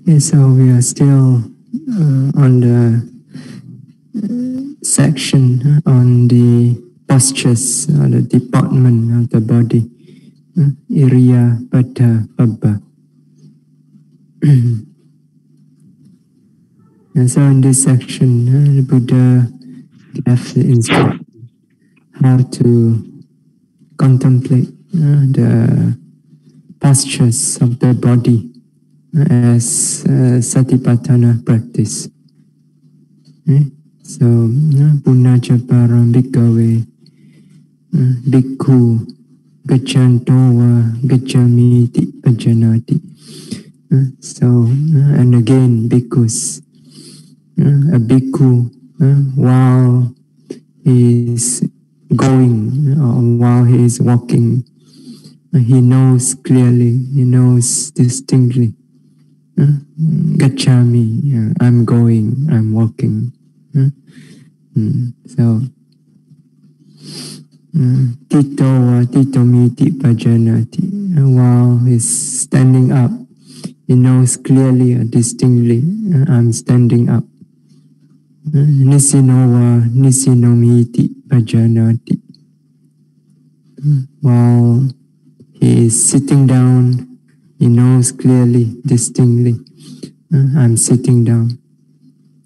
Okay, so we are still on the section on the postures, or the deportment of the body, Iriya Bata Pabba. And so in this section, the Buddha gave the instruction how to contemplate the postures of the body as satipatthana practice. So, Punnaca param bhikkhave bhikkhu gacchantova gacchamiti pajanati. So, and again, bhikkhus. A bhikkhu, while he is going, or while he is walking, he knows clearly, he knows distinctly. Gacchami, I'm going, I'm walking. So, tito miti pajanati. While he's standing up, he knows clearly or distinctly, I'm standing up. Nisinova nisinomiti pajanati. While he is sitting down, he knows clearly, distinctly, I'm sitting down.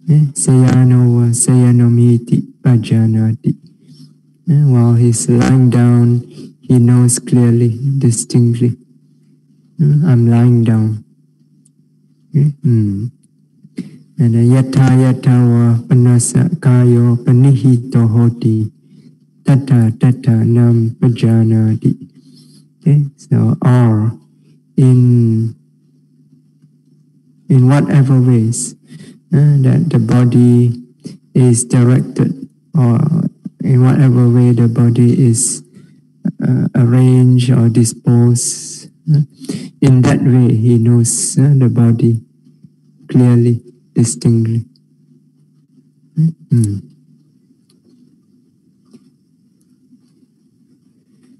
Sayanova sayanomiti pajanati. While he's lying down, he knows clearly, distinctly, I'm lying down. And yatha yathawa panasa kayo panihito hoti tata nam pajanati. Okay, so or in whatever ways that the body is directed, or in whatever way the body is arranged or disposed, in that way he knows the body clearly, distinctly.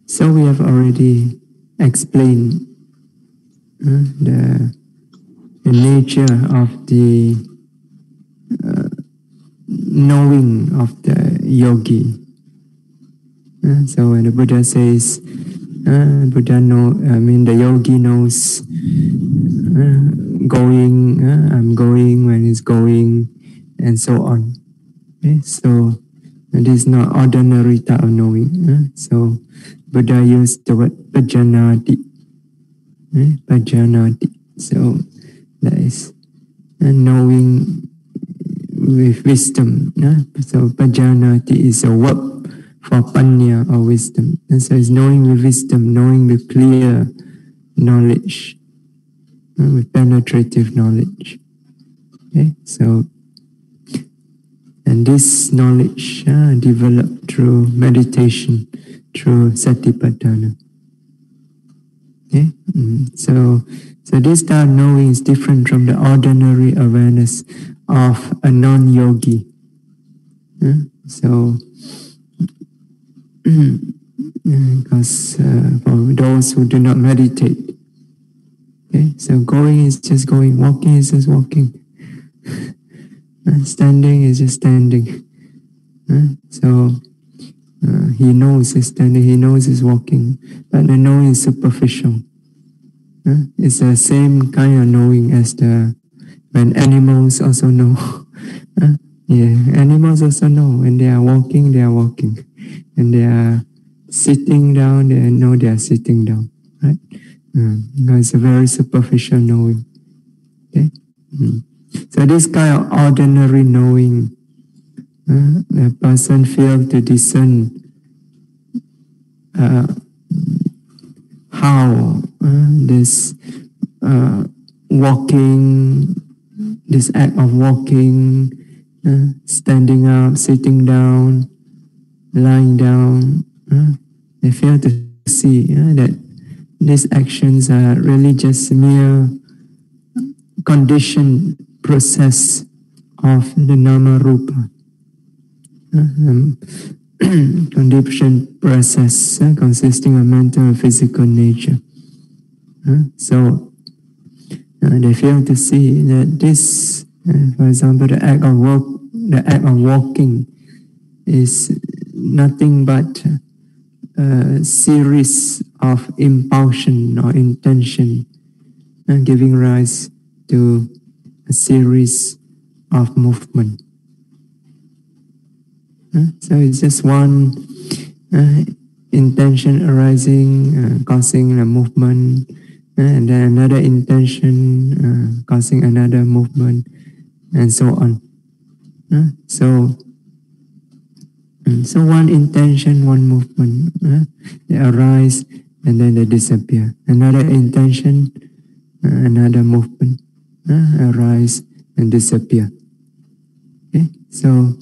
So we have already explained the nature of the knowing of the yogi. So when the Buddha says, the yogi knows going, I'm going when he's going, and so on. Okay? So it is not ordinary type of knowing. So Buddha used the word pajanati. Pajanati. So that is knowing with wisdom. So pajanati is a verb for panya, or wisdom. And so it's knowing with wisdom, knowing with clear knowledge, with penetrative knowledge. Okay, so, and this knowledge developed through meditation, through satipatthana. Okay, so this type of knowing is different from the ordinary awareness of a non-yogi. So, because for those who do not meditate, okay, so going is just going, walking is just walking, standing is just standing. So he knows he's standing, he knows he's walking, but the knowing is superficial. It's the same kind of knowing as when animals also know. Animals also know when they are walking, they are walking. When they are sitting down, they know they are sitting down, right? It's a very superficial knowing. Okay? So this kind of ordinary knowing, a person fails to discern how this walking, this act of walking, standing up, sitting down, lying down, they fail to see that these actions are really just mere conditioned process of the nama rupa. Conditioned process consisting of mental and physical nature. So They fail to see that this, for example, the act of walking is nothing but a series of impulsion or intention, giving rise to a series of movement. So it's just one intention arising, causing a movement, and then another intention causing another movement, and so on. So one intention, one movement, they arise and then they disappear. Another intention, another movement, arise and disappear. Okay, so.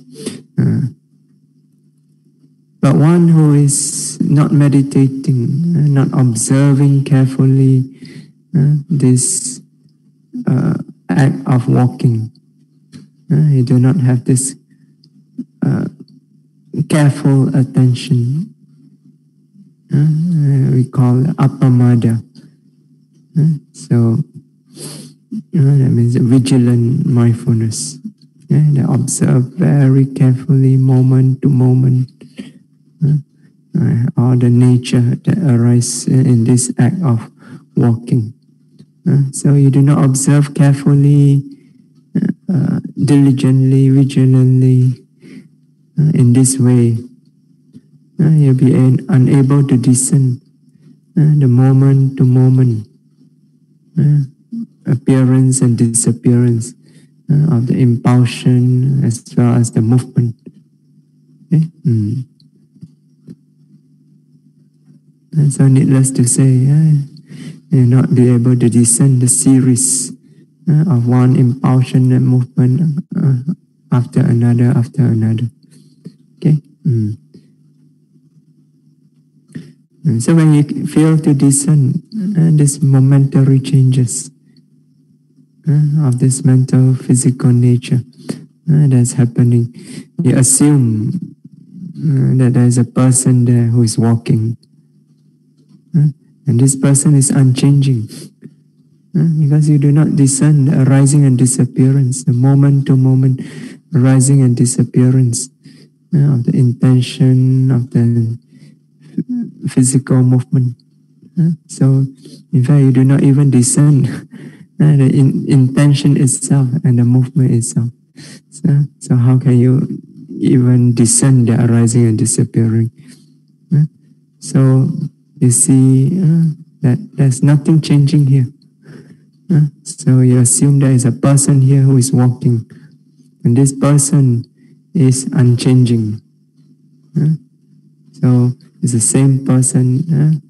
But one who is not meditating, not observing carefully this act of walking, you do not have this careful attention. We call it appamada. So that means vigilant mindfulness. They observe very carefully, moment to moment, all the nature that arises in this act of walking. So you do not observe carefully, diligently, vigilantly. In this way, you'll be unable to discern the moment to moment appearance and disappearance of the impulsion as well as the movement. Okay? And so needless to say, you'll not be able to discern the series of one impulsion and movement after another, after another. Okay? And so when you fail to discern these momentary changes of this mental, physical nature that's happening, you assume that there is a person there who is walking. And this person is unchanging because you do not discern the arising and disappearance, the moment to moment arising and disappearance of the intention, of the physical movement. So, in fact, you do not even discern the intention itself and the movement itself. So how can you even discern the arising and disappearing? So, you see that there's nothing changing here. So you assume there is a person here who is walking, and this person is unchanging. So it's the same person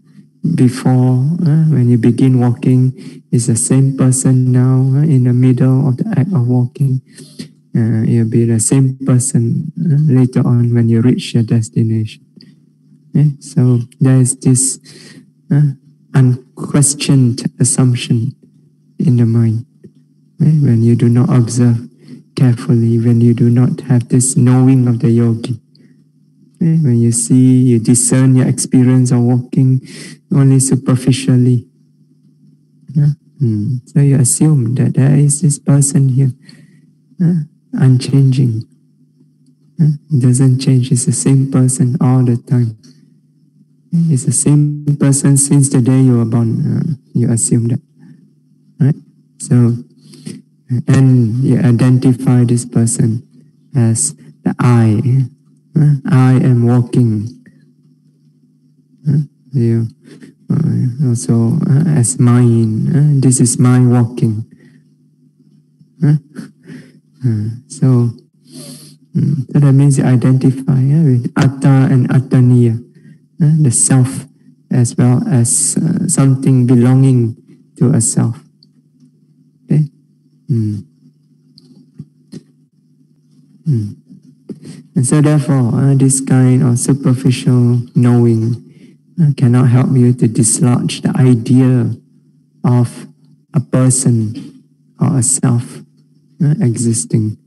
before, when you begin walking, it's the same person now in the middle of the act of walking. You'll be the same person later on when you reach your destination. So there is this unquestioned assumption in the mind. When you do not observe carefully, when you do not have this knowing of the yogi. When you see, you discern your experience of walking only superficially. So you assume that there is this person here, unchanging. It doesn't change, it's the same person all the time. It's the same person since the day you were born. You assume that, right? So, and you identify this person as the I. I am walking. You also as mine. This is my walking. So that means you identify with atta and attaniya. The self as well as something belonging to a self. Okay? And so therefore, this kind of superficial knowing cannot help you to dislodge the idea of a person or a self existing.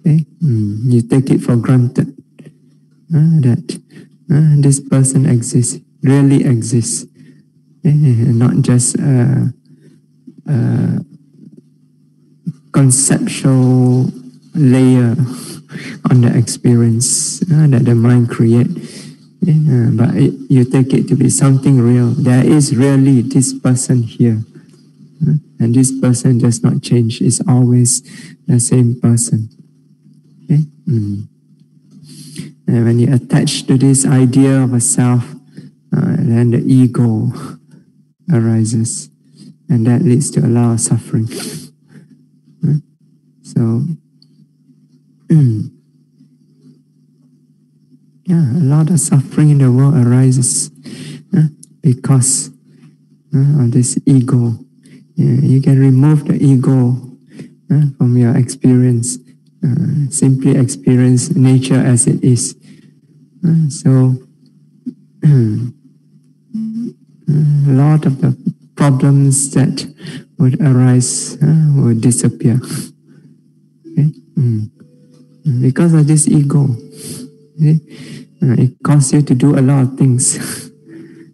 Okay? You take it for granted that this person exists, really exists, not just conceptual layer on the experience that the mind creates. But you take it to be something real. There is really this person here. And this person does not change. It's always the same person. Okay? And when you attach to this idea of a self, then the ego arises. And that leads to a lot of suffering. So, a lot of suffering in the world arises because of this ego. You can remove the ego from your experience. Simply experience nature as it is. So, a lot of the problems that would arise will disappear. Okay? Because of this ego. Okay? It causes you to do a lot of things,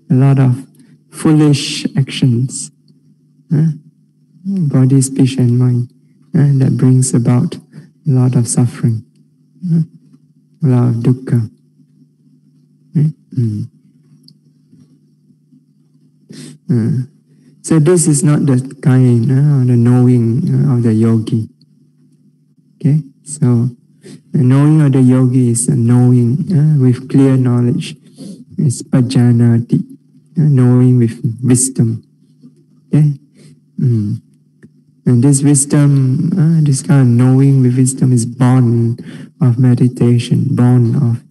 a lot of foolish actions, body, speech, and mind, that brings about a lot of suffering, a lot of dukkha. So this is not the kind of the knowing of the yogi. Okay, so the knowing of the yogi is a knowing with clear knowledge. It's pajanati, knowing with wisdom. Okay, and this wisdom, this kind of knowing with wisdom is born of meditation, born of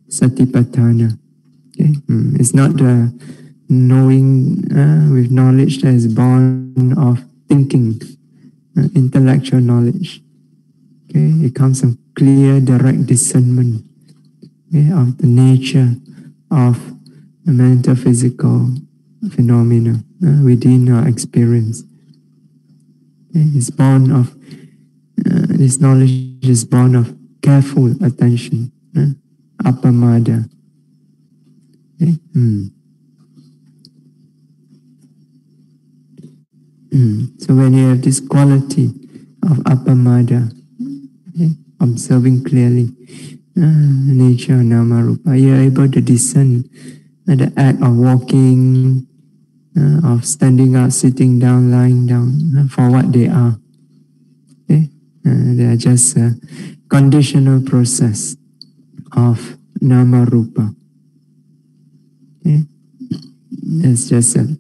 satipatthana. Okay, it's not the knowing with knowledge that is born of thinking, intellectual knowledge. Okay, it comes from clear, direct discernment of the nature of the mental, physical phenomena within our experience. Okay, it's born of this knowledge is born of careful attention, appamada. Okay? So when you have this quality of appamada, observing clearly nature, nama, rupa, you are able to discern the act of walking, of standing up, sitting down, lying down, for what they are. Okay? They are just a conditional process of nama, rupa. Okay? It's just a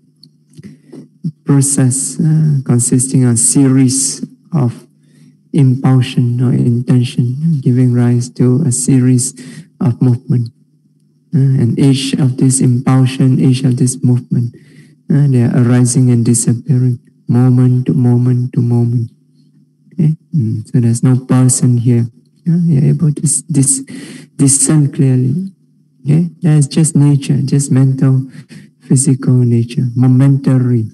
process consisting of a series of impulsion or intention, giving rise to a series of movement. And each of this impulsion, each of this movement, they are arising and disappearing, moment to moment to moment. Okay? So there's no person here. You're able to discern clearly. Okay? That's just nature, just mental, physical nature, momentary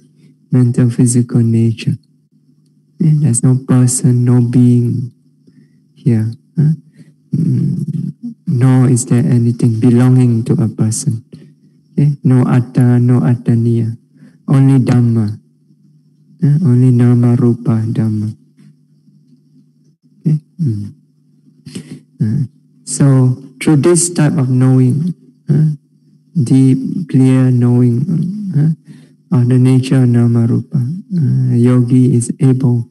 mental, physical nature. Okay? There's no person, no being here. Nor is there anything belonging to a person. Okay? No atta, no attaniya. Only Dhamma. Only nama, rupa, Dhamma. Okay? So through this type of knowing, deep, clear knowing of the nature of nama, rupa, yogi is able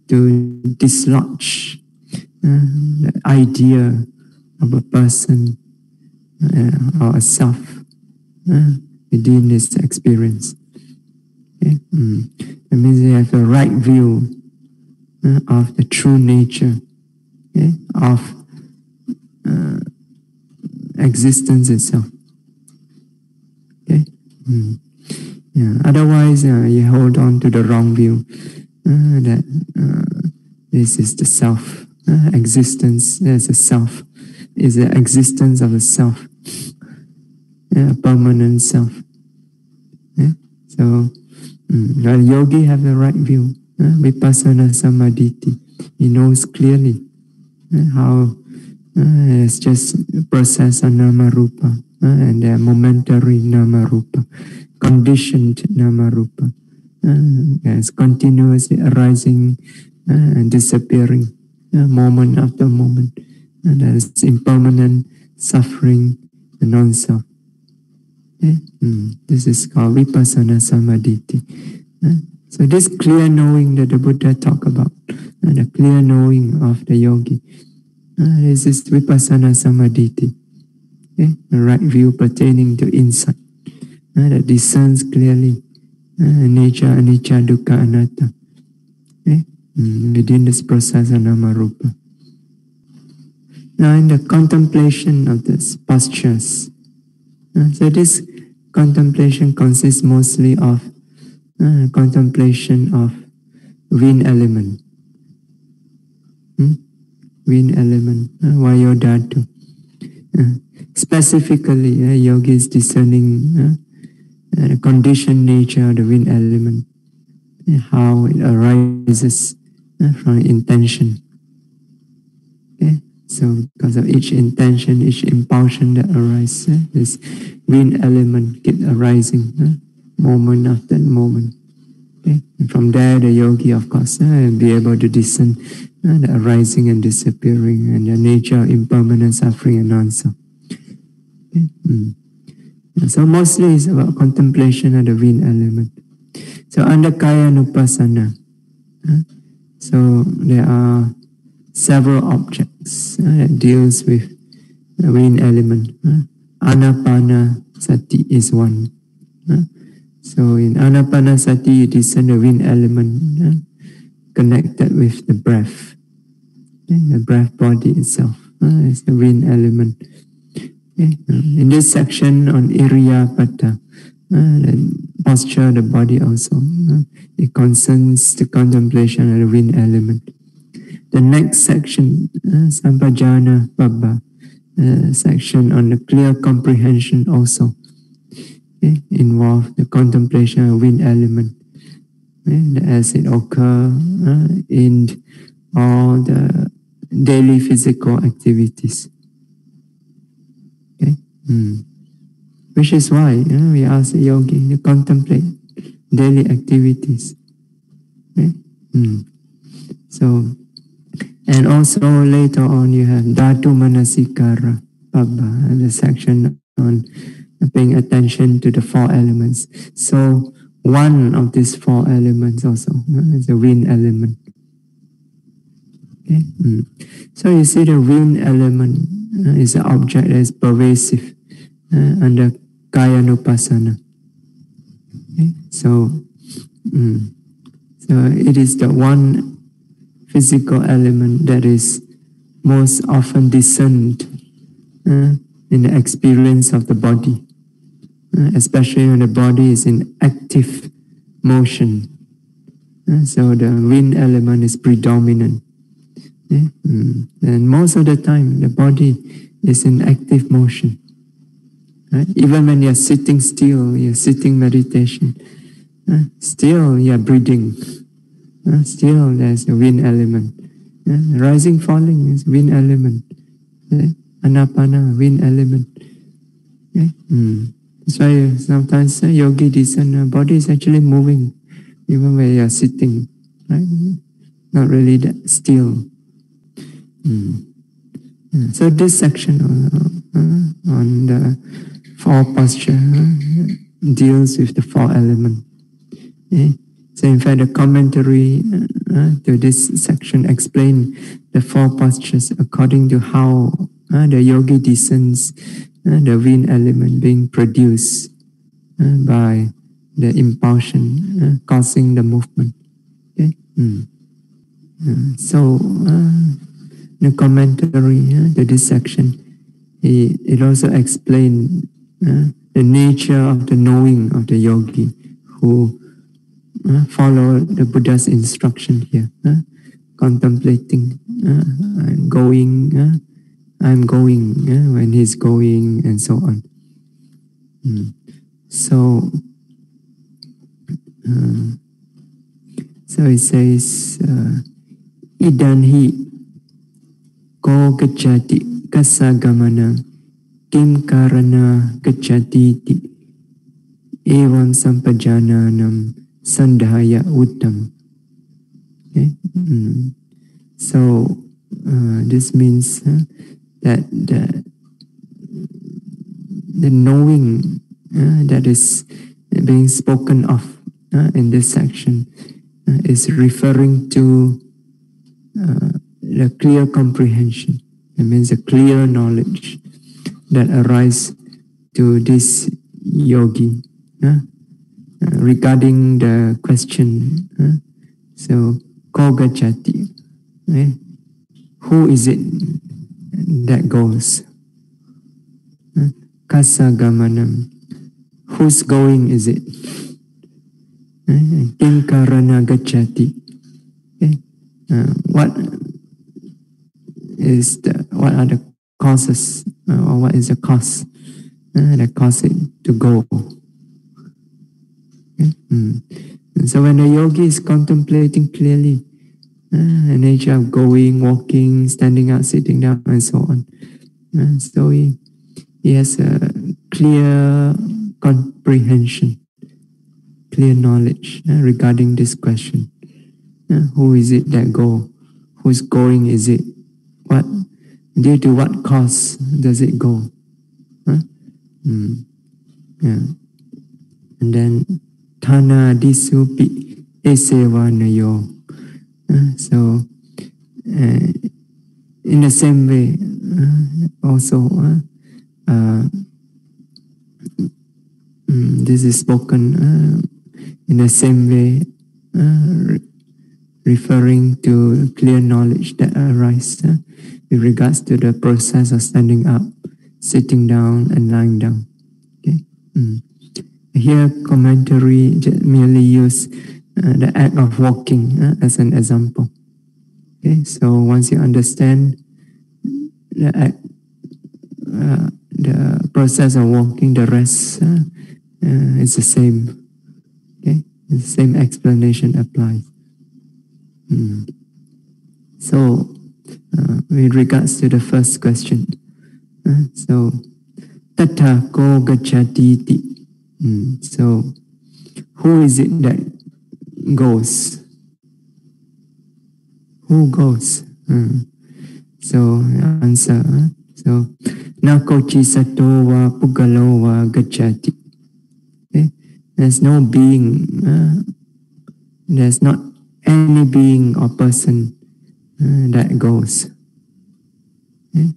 to dislodge the idea of a person or a self within this experience. Okay? That means you have the right view of the true nature, okay, of existence itself. Okay? Otherwise, you hold on to the wrong view that this is the self. Existence, there's a self, is the existence of a self, a permanent self. So, the yogi have the right view, Vipassana samadhi. He knows clearly how it's just a process of nama rupa, and they are momentary nama rupa, conditioned nama rupa. It's continuously arising and disappearing moment after moment. And there is impermanent suffering and non-self. Okay? This is called Vipassana Samadhi. So this clear knowing that the Buddha talked about, the clear knowing of the yogi, this is Vipassana Samadhi. Okay? The right view pertaining to insight that discerns clearly nature, anicca, dukkha, anatta, okay? Within this process of nama rupa. Now in the contemplation of these postures, so this contemplation consists mostly of contemplation of wind element. Wind element, Vayodhatu. Specifically, yogi is discerning the conditioned nature of the wind element, how it arises from intention. Okay? So because of each intention, each impulsion that arises, this wind element keeps arising moment after moment. Okay? And from there, the yogi, of course, will be able to discern the arising and disappearing and the nature of impermanent suffering and non-self. Okay? So mostly it's about contemplation of the wind element. So under Kaya Nupassana, so there are several objects that deals with the wind element. Anapana Sati is one. So in Anapana Sati, you discern the wind element connected with the breath. The breath body itself is the wind element. Okay. In this section on Iriyapata, the posture of the body also, it concerns the contemplation of the wind element. The next section, Sampajana Pabba, section on the clear comprehension also, okay, involve the contemplation of wind element, okay, as it occurs in all the daily physical activities. Okay? Which is why we ask the yogi to contemplate daily activities. Okay? So, and also later on you have Dhatu Manasikara Pabba, the section on paying attention to the four elements. So one of these four elements also is the wind element. Okay? So you see the wind element is an object that is pervasive under Kaya Nupassana. Okay? So it is the one physical element that is most often discerned in the experience of the body, especially when the body is in active motion. So the wind element is predominant. Okay? And most of the time, the body is in active motion. Right? Even when you're sitting still, you're sitting meditation, still you're breathing. Still there's a wind element. Rising, falling is wind element. Anapana, wind element. Okay? That's why sometimes yogi discern body is actually moving, even when you're sitting. Right? Not really that still. So this section on the four posture deals with the four elements. Okay? So in fact, the commentary to this section explain the four postures according to how the yogi discerns the wind element being produced by the impulsion causing the movement. Okay? So the commentary to this section, it also explains the nature of the knowing of the yogi who follow the Buddha's instruction here, contemplating, I'm going when he's going, and so on. So it says, Idanhi ko gacchati kasagamana kim karana gacchati ti evam sampajananam sandhaya uttam. Okay? So this means that the knowing that is being spoken of in this section is referring to the clear comprehension. It means a clear knowledge that arises to this yogi regarding the question. So, ko gacchati, who is it that goes? Kassa gamanam, whose going is it? Kim karana gacchati, what are the causes, or what is the cause that cause it to go? So when the yogi is contemplating clearly the nature of going, walking, standing up, sitting down, and so on, so he has a clear comprehension, clear knowledge regarding this question. Who is it that go? Whose going is it? What, due to what cause does it go? And then Thana disupi esevanayo. So in the same way, also this is spoken in the same way, referring to clear knowledge that arises with regards to the process of standing up, sitting down, and lying down. Okay. Here, commentary merely use the act of walking as an example. Okay, so once you understand the act, the process of walking, the rest is the same. Okay, the same explanation applies. So, with regards to the first question, so Tata ko gacchati iti. So, who is it that goes? Who goes? So, answer. So, nakochi sato wa pugalo wa gacchati. Okay? There's no being, there's not any being or person that goes. Okay?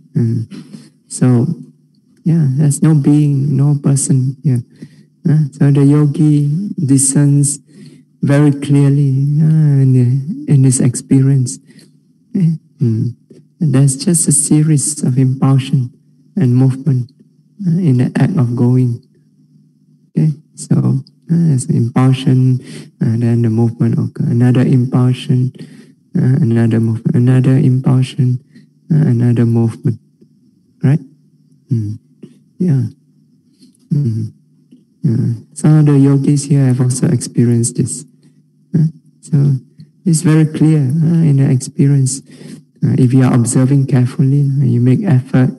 So, yeah, there's no being, no person here. So the yogi discerns very clearly in his experience. There's just a series of impulsion and movement in the act of going. Okay, so there's impulsion, and then the movement occurs. Another impulsion, another movement, another impulsion, another movement. Right? Yeah. Some of the yogis here have also experienced this. So it's very clear in the experience. If you are observing carefully, you make effort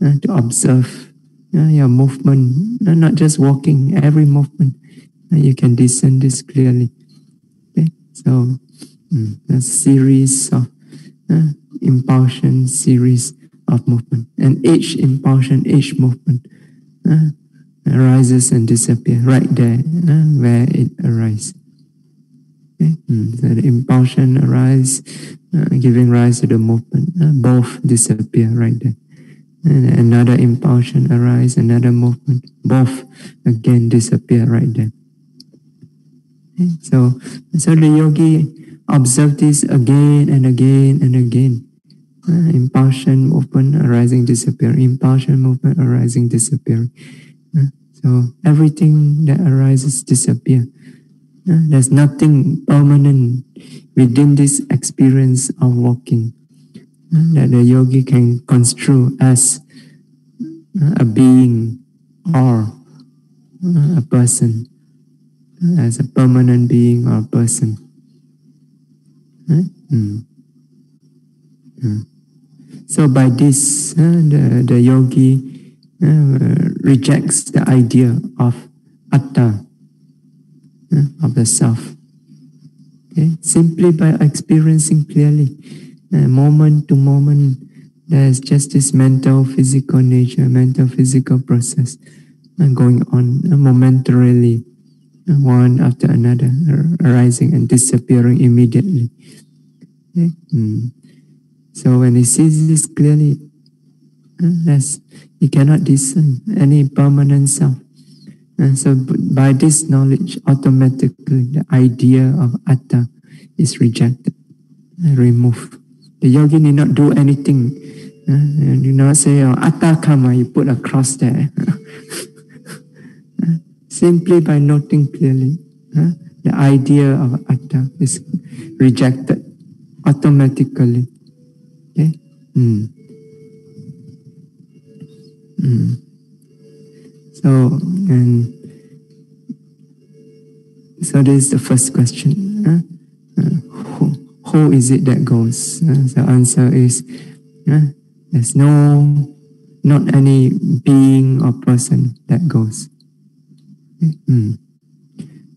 to observe your movement, not just walking, every movement, you can discern this clearly. Okay? So a series of impulsion, series of movement, and each impulsion, each movement arises and disappears right there where it arises. Okay? So the impulsion arises, giving rise to the movement, both disappear right there. And another impulsion arises, another movement, both again disappear right there. Okay? So the yogi observes this again and again and again. Impulsion, movement, arising, disappearing. Impulsion, movement, arising, disappearing. So everything that arises disappears. There's nothing permanent within this experience of walking that the yogi can construe as a being or a person, as a permanent being or person. So by this, the yogi rejects the idea of atta, of the self. Okay? Simply by experiencing clearly, moment to moment, there's just this mental, physical nature, mental, physical process going on momentarily, one after another, arising and disappearing immediately. Okay? So when he sees this clearly, he cannot discern any permanent self. So by this knowledge, automatically the idea of atta is rejected, removed. The yogi need not do anything. You do not say, oh, atta kama, you put a cross there. Simply by noting clearly, the idea of atta is rejected automatically. Okay? So this is the first question. Who is it that goes? The answer is there's not any being or person that goes.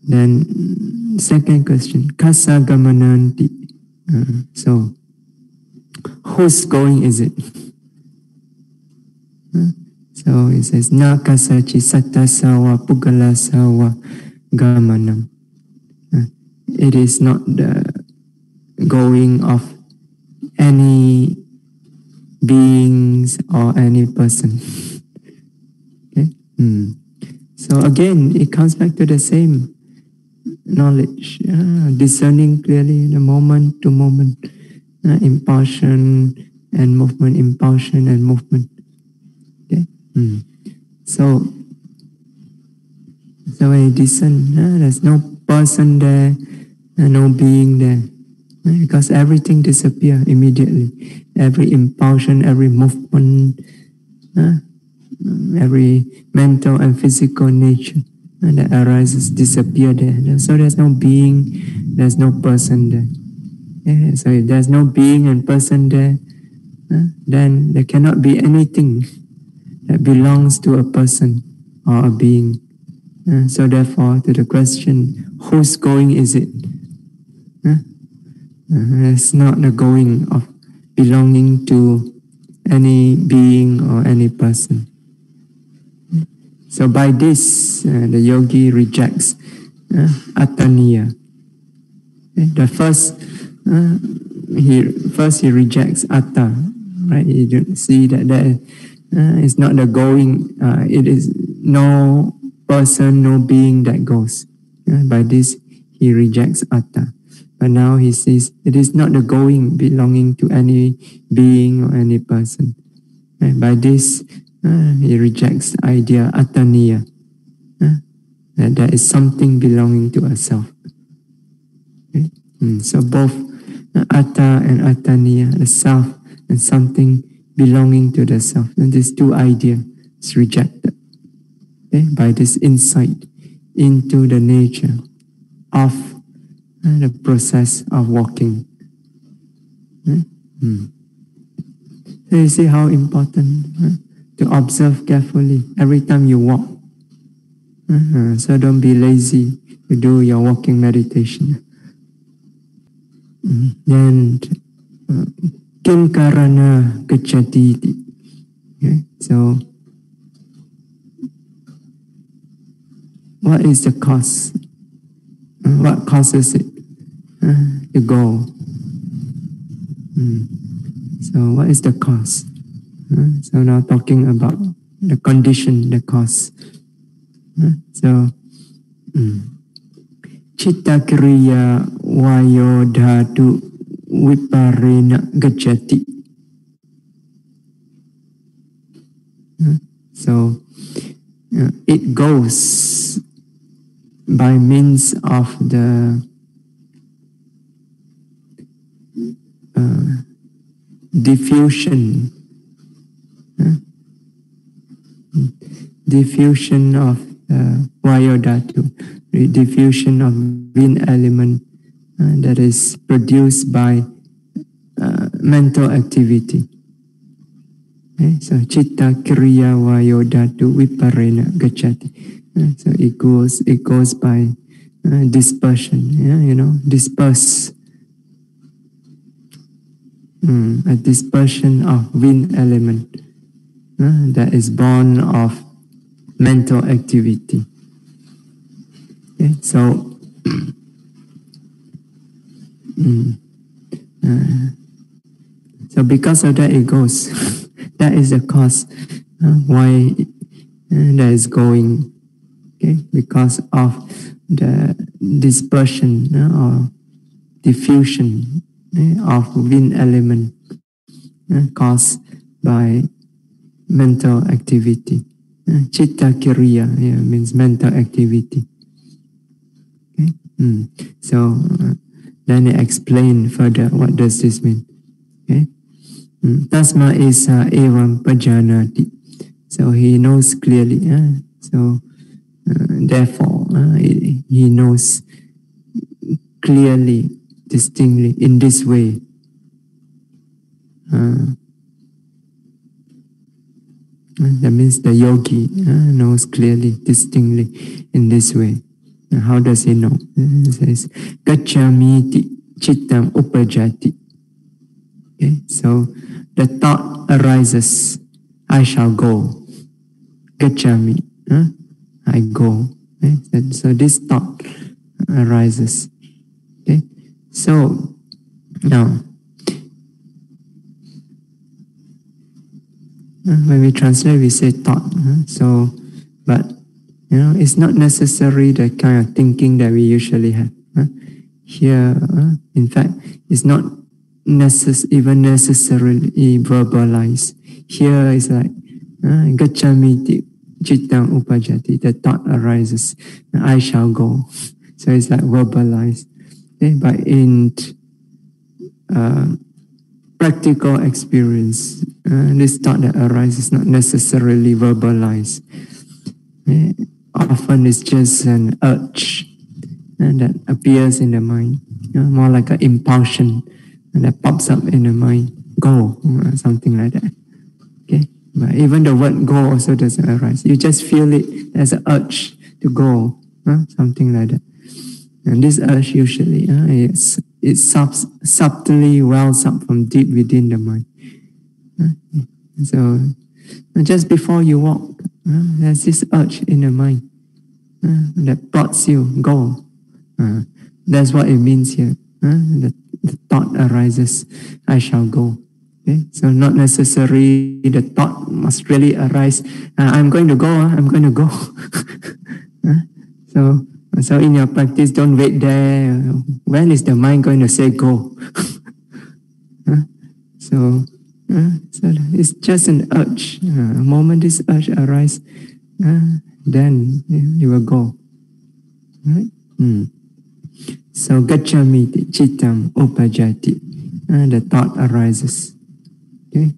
Then second question, kasa gamananti. So whose going is it? So it says na kasachi sattasawa pugalasawa gamanam. It is not the going of any beings or any person. Okay? So again, it comes back to the same knowledge, discerning clearly the moment to moment, impulsion and movement, impulsion and movement. Okay? So when you discern, there's no person there, no being there, because everything disappears immediately. Every impulsion, every movement, every mental and physical nature that arises disappear there. So there's no being, there's no person there. So if there's no being and person there, then there cannot be anything that belongs to a person or a being. So therefore, to the question, whose going is it? It's not the going of belonging to any being or any person. So by this, the yogi rejects attaniya. The first he rejects atta, right? You don't see that there is not the going. It is no person, no being that goes. By this, he rejects atta. But now he says it is not the going belonging to any being or any person. And by this, he rejects the idea attaniya, that there is something belonging to a self. Okay? So both atta and attaniya, the self and something belonging to the self, and these two ideas is rejected. Okay? By this insight into the nature of the process of walking. So you see how important to observe carefully every time you walk. So don't be lazy to do your walking meditation. Then kim karana gacchati. Okay? So what is the cause? What causes it to go? So what is the cause? So now talking about the condition, the cause. So citta kriya vayo dhatu viparena gacchati. So it goes by means of the diffusion of vayodhatu, diffusion of wind element that is produced by mental activity. Okay? So citta kriya vayodhatu viparena gacchati. So it goes by dispersion, disperse. A dispersion of wind element that is born of mental activity. Okay, so so because of that it goes. That is the cause why that is going. Okay, because of the dispersion or diffusion of wind element caused by mental activity. Chitta kiriya means mental activity. Okay? So then I explain further what does this mean. Okay? Tasma esa evam pajanati. So he knows clearly. So therefore he knows clearly, distinctly in this way. That means the yogi knows clearly, distinctly in this way. How does he know? He says, Gacchami chittam upajati. Okay, so the thought arises, I shall go. Gacchami, I go. Okay? So this thought arises. Okay, so now when we translate, we say thought. So, but it's not necessarily the kind of thinking that we usually have. Here, in fact, it's not even necessarily verbalized. Here is like gacchami chittam upajati. The thought arises, I shall go. So it's like verbalized. Okay? But in practical experience, this thought that arises is not necessarily verbalized. Often it's just an urge that appears in the mind, more like an impulsion that pops up in the mind. Go, something like that. Okay, but even the word go also doesn't arise. You just feel it as an urge to go, something like that. And this urge usually it subtly wells up from deep within the mind. So just before you walk, there's this urge in the mind that prompts you, go. That's what it means here. The thought arises, I shall go. Okay? So not necessarily the thought must really arise, I'm going to go, I'm going to go. So in your practice, don't wait there. When is the mind going to say go? So it's just an urge. The moment this urge arises, then you will go. Right? So gacchami chittam upajati. The thought arises. Okay?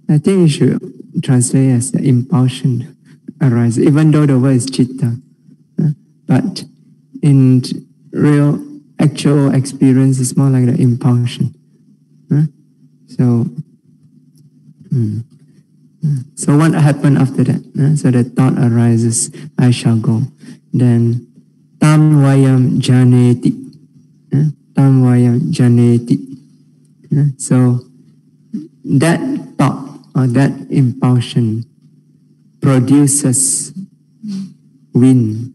I think you should translate as the impulsion arises, even though the word is chitta. But in real, actual experience, it's more like the impulsion. So what happened after that? So the thought arises, I shall go. Then tam vayam janeti. Tam vayam janeti. So that thought or that impulsion produces wind.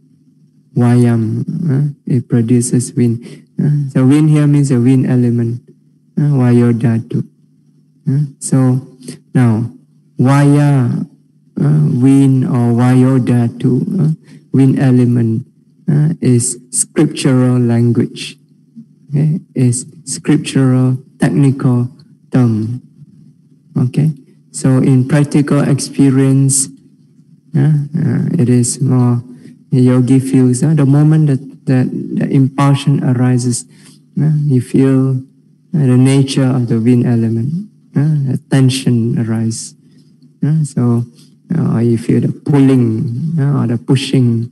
Vayam, it produces wind. So wind here means a wind element. Vayodhatu. So now, vaya, wind or vayodhatu, wind element is scriptural language. Okay? It's scriptural technical term. Okay? So in practical experience, it is more, the yogi feels the moment that the impulsion arises, you feel the nature of the wind element, the tension arises. So you feel the pulling or the pushing.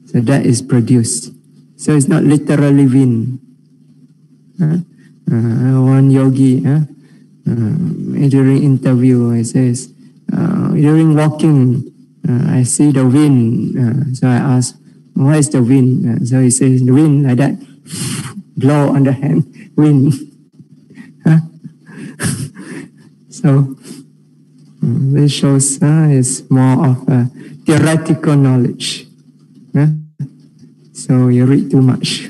So that is produced. So it's not literally wind. One yogi during interview, he says, during walking, I see the wind. So I ask, What is the wind? So he says, the wind like that, blow on the hand, wind. Huh? So this shows it's more of a theoretical knowledge. So you read too much.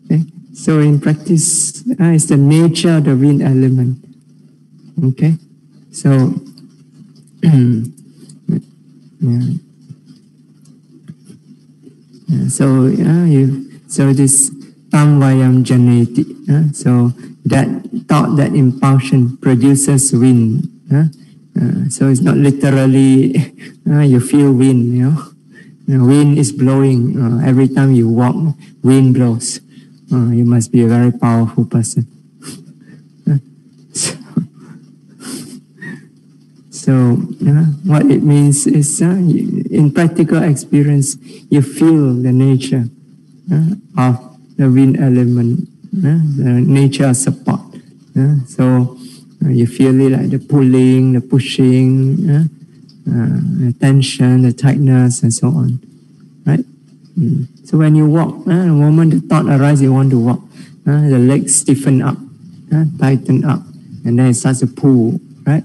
Okay? So in practice, it's the nature of the wind element. Okay, so so this tamvayam janeti. So that thought, that impulsion produces wind. So it's not literally you feel wind. Wind is blowing every time you walk. Wind blows. You must be a very powerful person. So what it means is in practical experience, you feel the nature of the wind element, the nature of support. So you feel it like the pulling, the pushing, the tension, the tightness, and so on. Right? So when you walk, the moment the thought arises, you want to walk, the legs stiffen up, tighten up, and then it starts to pull. Right?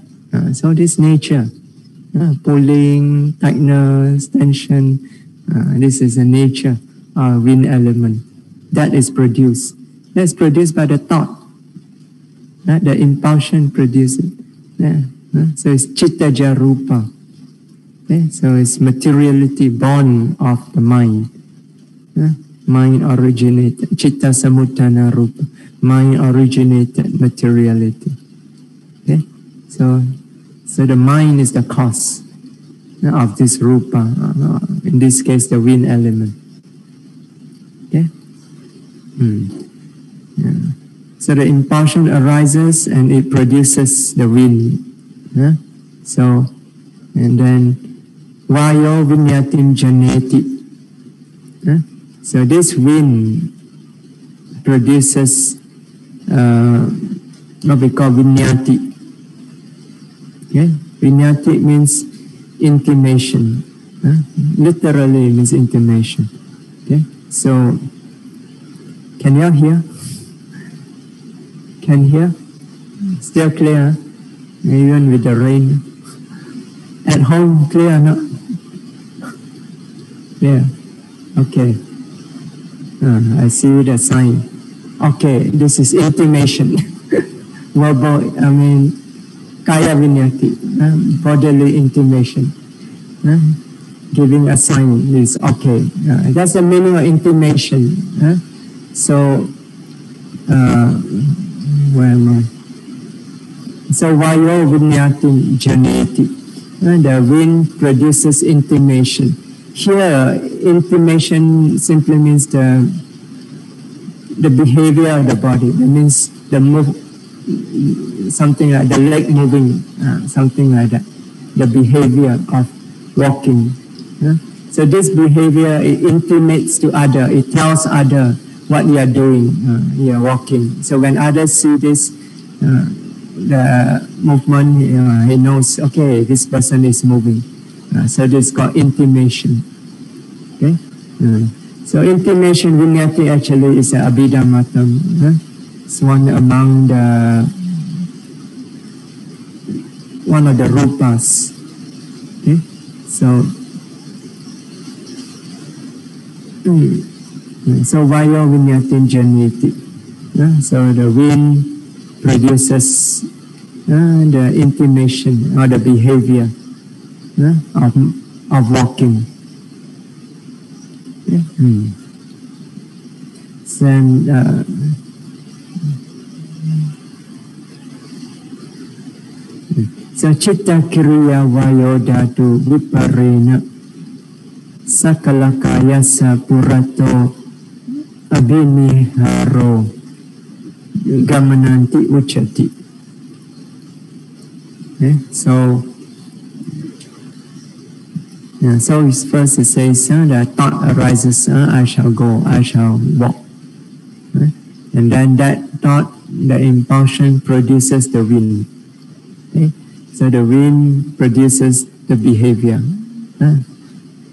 So this nature, pulling, tightness, tension, this is the nature of wind element. That is produced. That's produced by the thought. The impulsion produces it. So it's chittaja rupa. So it's materiality born of the mind. Mind originated, chitta samutana rupa. Mind originated materiality. Okay? So the mind is the cause of this rupa, in this case the wind element. Okay? So the impulsion arises and it produces the wind. So, and then vayo vinyatim janeti. So this wind produces what we call vinyati. Okay? Vinyati means intimation. Literally it means intimation. Okay? So, can you hear? Can hear? Still clear? Even with the rain. At home, clear or not? Yeah. Okay. I see the sign. Okay, this is intimation. Verbal, kaya vinyati, bodily intimation. Giving a sign is okay. That's the meaning of intimation. So, where am I? So, vayo vinyatim janeti. The wind produces intimation. Here, intimation simply means the behavior of the body. That means the move, something like the leg moving, something like that. The behavior of walking. So this behavior, it intimates to other. It tells other what you are doing. You are walking. So when others see this, the movement, he knows, okay, this person is moving. So this is called intimation. Okay? So intimation, vinyati actually is an abhidhammatam. It's one among one of the rupas. Okay? So vayo vinyatim janeti. So the wind produces the intimation or the behavior of walking. So chitta kriya vayo dhatu viparena sakalakaya purato abhiniharo gamananti uchati. So first it says the thought arises, I shall go, I shall walk. And then that thought, the impulsion produces the wind. So the wind produces the behavior.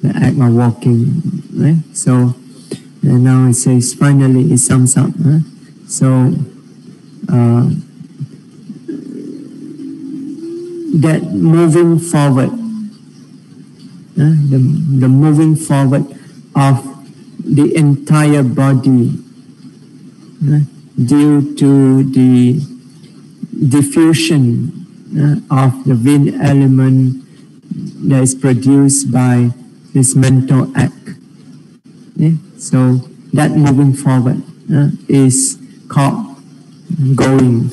the act of walking. Right? So and now it says, finally it sums up. So that moving forward, the moving forward of the entire body due to the diffusion of the wind element that is produced by this mental act. So that moving forward is called going.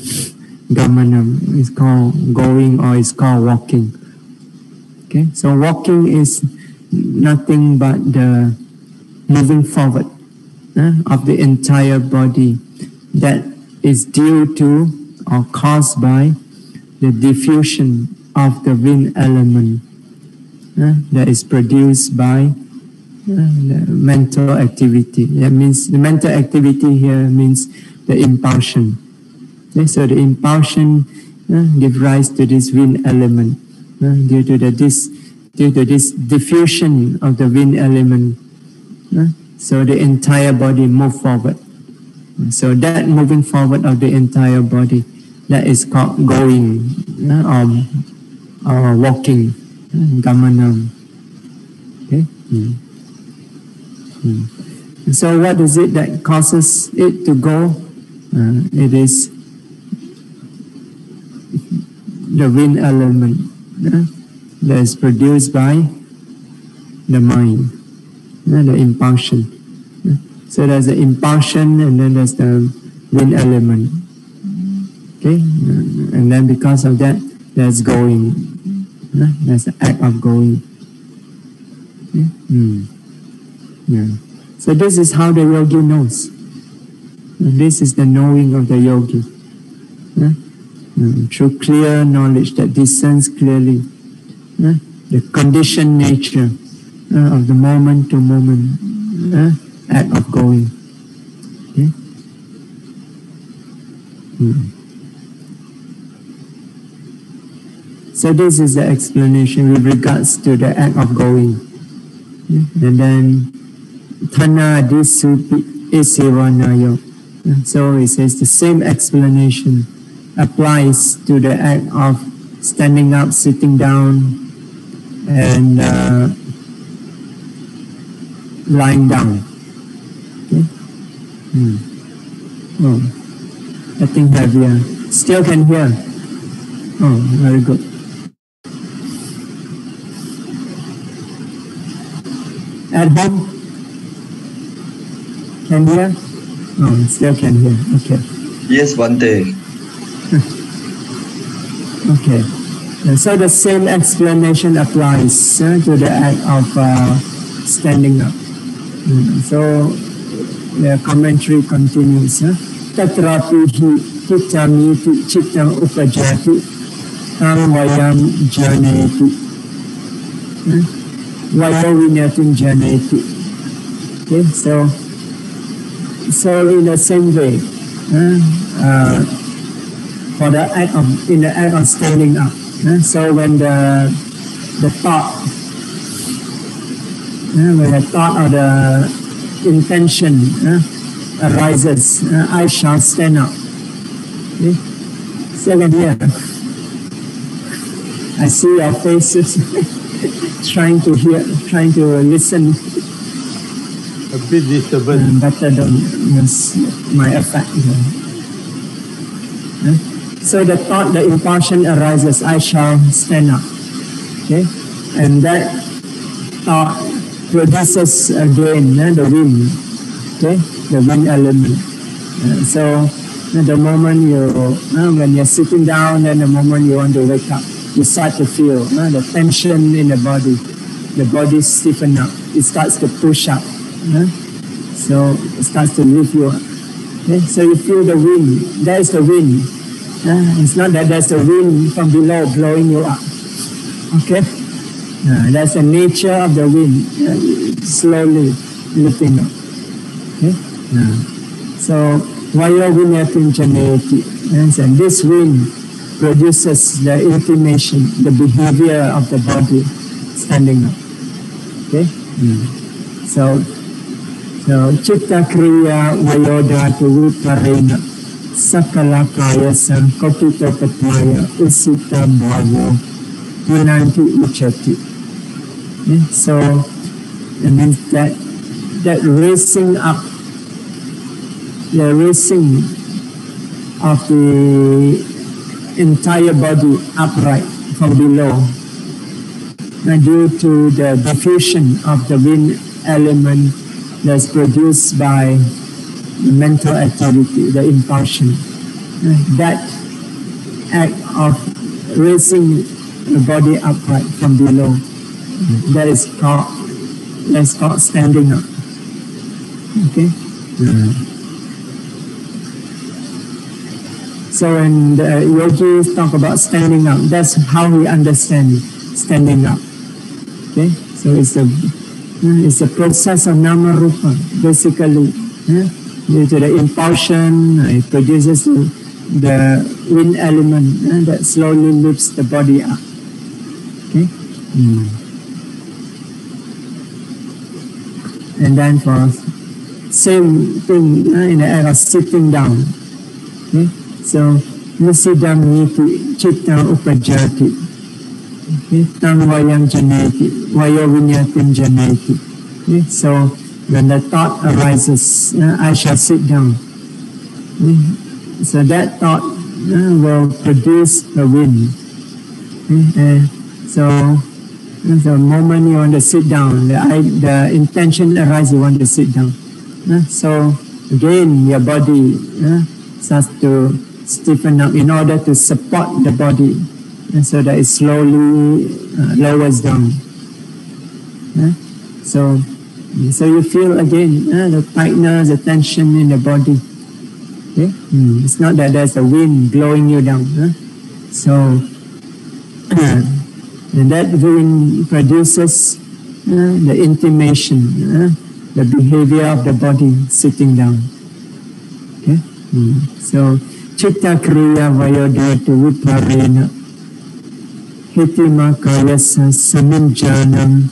Gamanam is called going, or is called walking. Okay, so walking is nothing but the moving forward of the entire body that is due to or caused by the diffusion of the wind element that is produced by the mental activity. That means the mental activity here means the impulsion. Okay, so the impulsion gives rise to this wind element due to this diffusion of the wind element. So the entire body move forward. So that moving forward of the entire body, that is called going or walking, gamanam. Okay. So what is it that causes it to go? It is the wind element that is produced by the mind, the impulsion. So there's the impulsion, and then there's the wind element. Okay, and then because of that, there's going. There's the act of going. Yeah. So this is how the yogi knows. This is the knowing of the yogi. Through clear knowledge that discerns clearly the conditioned nature of the moment to moment act of going. Okay? So this is the explanation with regards to the act of going. And then Thana Disupi Isivanayo. So it says the same explanation applies to the act of standing up, sitting down, and lying down. Okay? Oh, I think heavier. Still can hear. Oh, very good. At home? Can hear? Oh, still can hear. Okay. Yes, Bhante. Okay. So the same explanation applies to the act of standing up. So the commentary continues. Tatrapi hi hittamiti chittam upajati tam vayam janeti. Vayavinyatim janeti. Okay, so in the same way, for the act of, in the act of standing up, so when the thought, when the thought or the intention arises, I shall stand up. Okay? Second here, I see your faces trying to hear, trying to listen. A bit disturbance. Better than my effect. So the thought, the impulsion arises, I shall stand up. Okay? And that thought produces again the wind. Okay? The wind element. So the moment you, when you're sitting down, then the moment you want to wake up, you start to feel the tension in the body stiffen up. It starts to push up. So it starts to lift you up. Okay? So you feel the wind. There's the wind. It's not that there's the wind from below blowing you up. Okay? That's the nature of the wind, slowly lifting up. Okay? So, Vaya Vinyatim Janeti. And this wind produces the inclination, the behavior of the body standing up. Okay. So Chitta Kriya Vayodhatu Viparena Sakala Kaya Sankopito Patmaya Usita Bhavo Punanti Uchati. So it means that raising up, the raising of the entire body upright from below, due to the diffusion of the wind element that's produced by the mental activity, the impulsion. That act of raising the body upright from below, that's called standing up. Okay. So when the yogis talk about standing up, that's how we understand standing up. Okay. So it's a process of nama rupa, basically. Due to the impulsion, it produces the wind element that slowly lifts the body up. Okay. And then for same thing in the act of sitting down. Okay? So nisidam niti chitta upajati. Okay? Tang vayam janeti, vayo vinyatim janeti. Okay? So when the thought arises, I shall sit down. Okay? So that thought will produce the wind. Okay? So the moment you want to sit down, the intention arises, you want to sit down. So again, your body starts to stiffen up in order to support the body, so that it slowly lowers down. So you feel again the tightness, the tension in the body. Okay? It's not that there's a wind blowing you down. So and that wind produces the intimation, the behavior of the body sitting down. Okay? So Chitta Kriya Vayodhatu Viparena Hitima Kayasa Samimjanam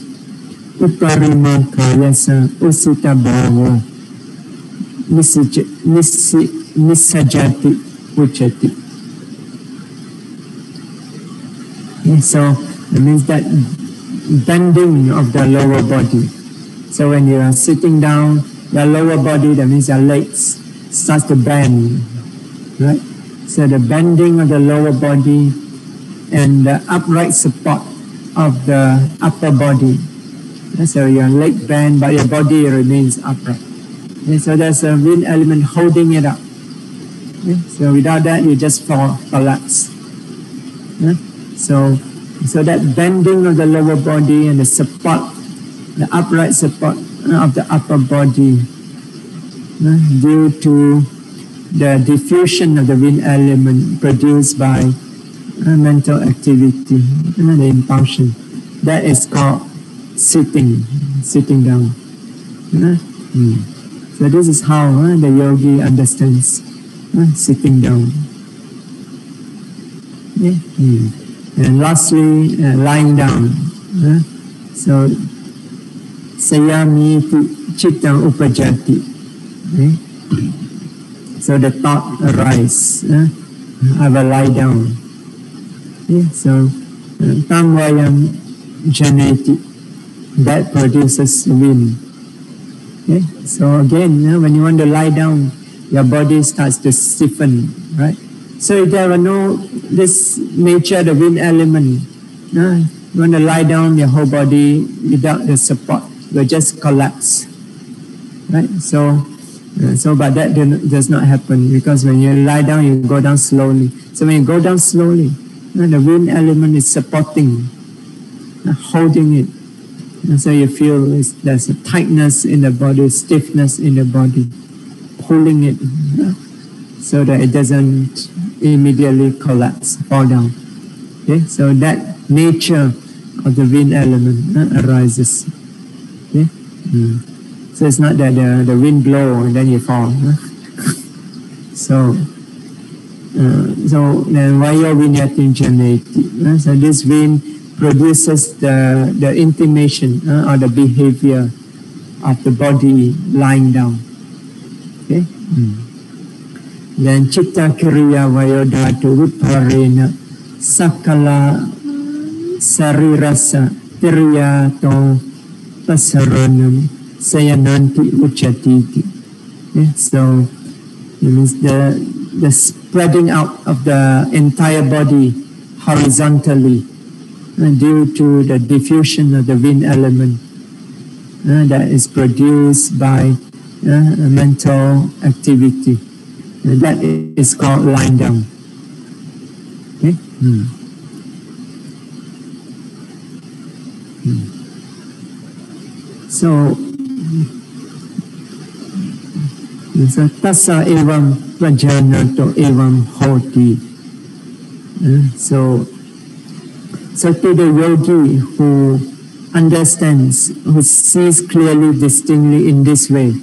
Uparima Kayasa Usita Bhavo Nisajati Uchati. Okay, so it means that bending of the lower body. So when you are sitting down, your lower body, that means your legs, starts to bend, right? So the bending of the lower body and the upright support of the upper body. So your leg bend, but your body remains upright. Okay, so there's a wind element holding it up. Okay, so without that, you just collapse. Okay? So that bending of the lower body and the support, the upright support of the upper body, due to the diffusion of the wind element produced by mental activity, the impulsion, that is called sitting down. So this is how the yogi understands sitting down. Okay? And lastly, lying down. So sayamiti chittang upajati. Okay? So the thought arises, I will lie down. Okay? So tam vayam janeti, that produces wind. Okay? So again, when you want to lie down, your body starts to stiffen, right? So if there were no this nature, the wind element, you want to lie down, your whole body without the support will just collapse, right? So but that does not happen, because when you lie down, you go down slowly. So when you go down slowly, the wind element is supporting, holding it. And so you feel there's a tightness in the body, stiffness in the body, pulling it, so that it doesn't immediately collapse, fall down. Okay, so that nature of the wind element arises. Okay, so it's not that the wind blow and then you fall. So then vayo vinyatim janeti. So this wind produces the intimation or the behavior of the body lying down. Okay? Then citta kiriya vayodhatu viparena sakala sarirasa tiriyato pasaranam sayananti uchatiti. Okay? So it means the spreading out of the entire body horizontally due to the diffusion of the wind element that is produced by mental activity. That is called lying down. Okay? So tassa evam prajanato evam hoti. So to the yogi who understands, who sees clearly, distinctly in this way,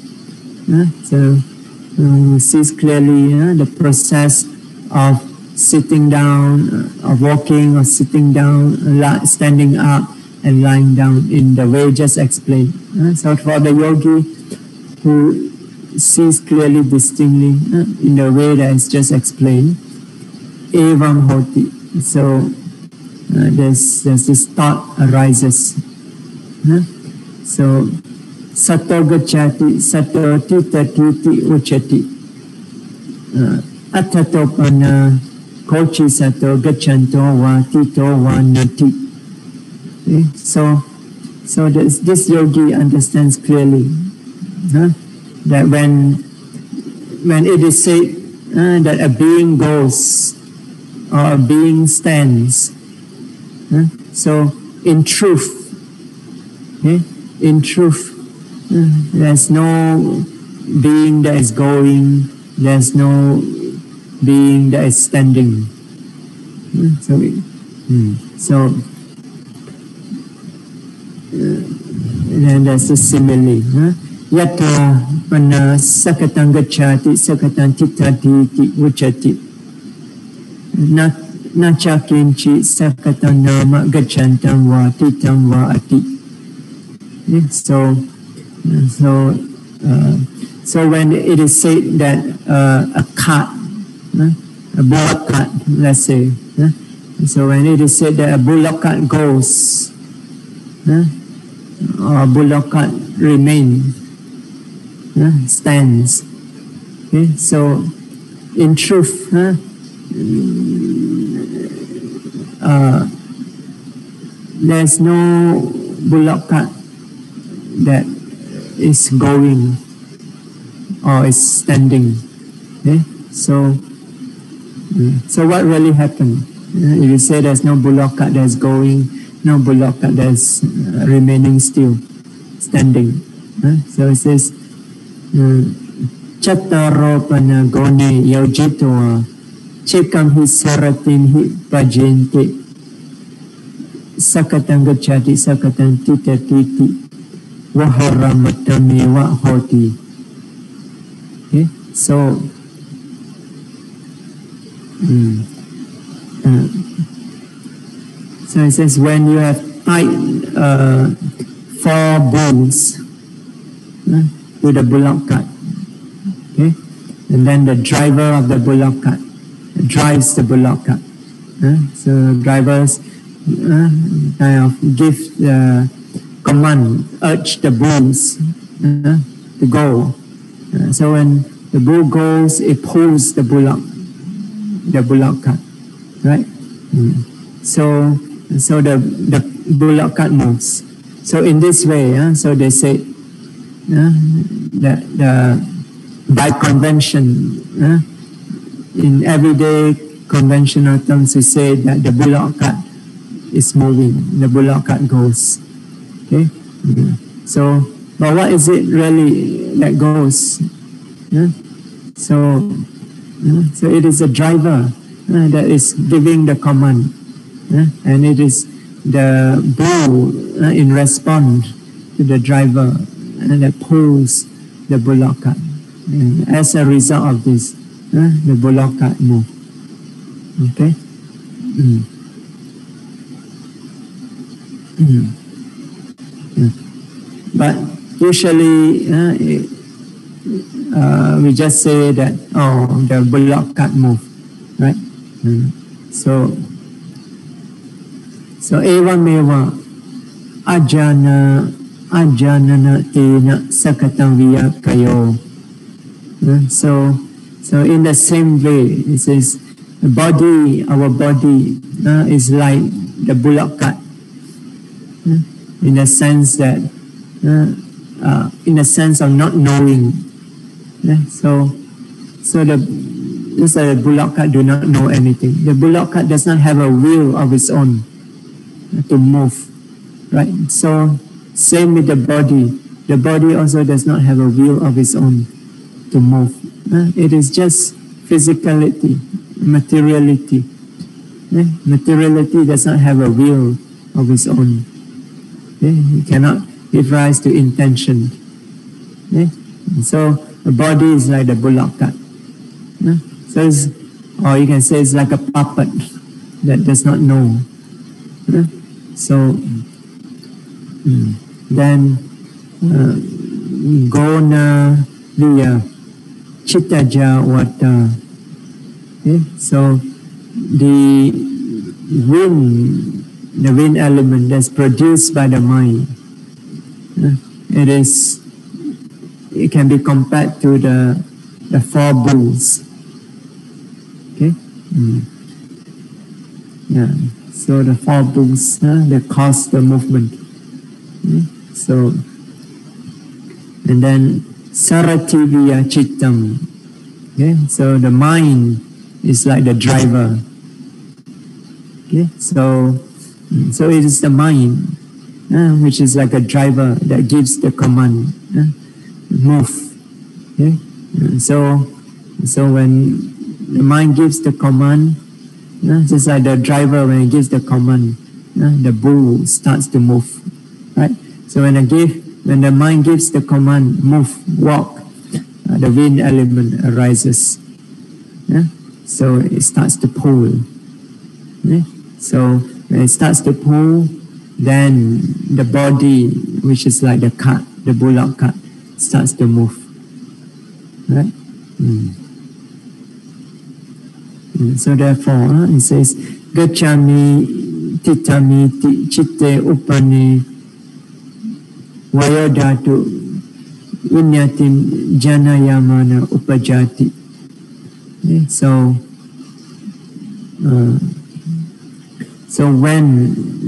who sees clearly the process of sitting down, of walking, or sitting down, standing up, and lying down in the way just explained. So for the yogi who sees clearly, distinctly in the way that is just explained, evam hoti. So there's this thought arises. So sato gacchati, sato titatiti uchati. Atatopana kochi sato gacchanto va tito va nati. Okay? So this yogi understands clearly that when it is said that a being goes or a being stands, so in truth, there's no being that is going, there's no being that is standing. And there's a simile. Yata pana sakatang gacchati sakatang titati uchati. Nacha kinchi sakatang nama gacchantam va titam va ati. So when it is said that a cart, a bullock cart, let's say, so when it is said that a bullock cart goes, or a bullock cart remains, stands. Okay? So in truth, there's no bullock cart that is going or is standing. Okay? So what really happened? If you say there's no bullock cart that's going, no bullock cart that's remaining still, standing. So it says, Chattaro pana gone yaujitoa chekam hi saratin hi pajente sakatang gacchati sakatang titatiti Vaharamatame hoti. Okay? So it says when you have tied 4 bulls to the bullock cart, okay, and then the driver of the bullock cart drives the bullock cart. So drivers kind of give the command, urge the bulls to go. So when the bull goes, it pulls the bullock cart, right? So the bullock cart moves. So in this way, so they say that by convention, in everyday conventional terms, we say that the bullock cart is moving, the bullock cart goes. Okay? So, but what is it really that goes? So it is a driver that is giving the command, and it is the bull in response to the driver that pulls the bullock cart. And as a result of this, the bullock cart moves. Okay? But usually we just say that, oh, the bullock cart move, right? So evam meva ajanana tena sakatam viya kayo. So in the same way, it says our body is like the bullock cart, in the sense that in the sense of not knowing. So the bullock cart do not know anything. The bullock cart does not have a will of its own to move, right? So same with the body. The body also does not have a will of its own to move. It is just physicality, materiality. Materiality does not have a will of its own. It cannot give rise to intention. So the body is like the bullock cart. So or you can say it's like a puppet that does not know. So then gona via chittaja vata. So the wind element that's produced by the mind, it can be compared to the four bulls. Okay. Yeah. So the four bulls that cause the movement. So, and then sarativiya chittam. Okay. So the mind is like the driver. Okay. So it is the mind which is like a driver that gives the command. Move. Okay. So when the mind gives the command, just like the driver, when he gives the command, the bull starts to move, right? So when the mind gives the command, move, walk, the wind element arises. So it starts to pull. So when it starts to pull, then the body, which is like the cart, the bullock cart, starts to move, right? So therefore, it says, gacchami titami chitte upani vayodhatu vinyatim janayamana upajati. So when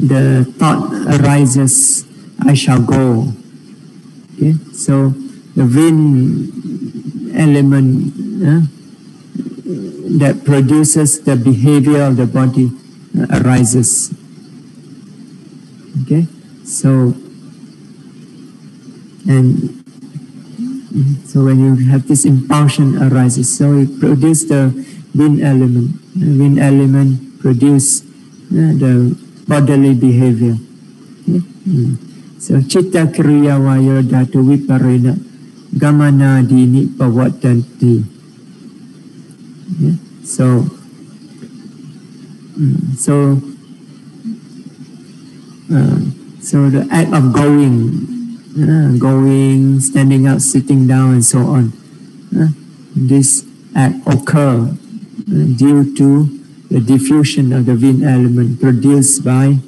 the thought arises, I shall go. Okay? So the wind element that produces the behavior of the body arises. Okay, so when you have this impulsion arises, so it produces the wind element. The wind element produces the bodily behavior. Okay? So chitta kriya vayodhatu viparena gamana dini pavatanti. So the act of going, standing up, sitting down, and so on. This act occur due to the diffusion of the wind element produced by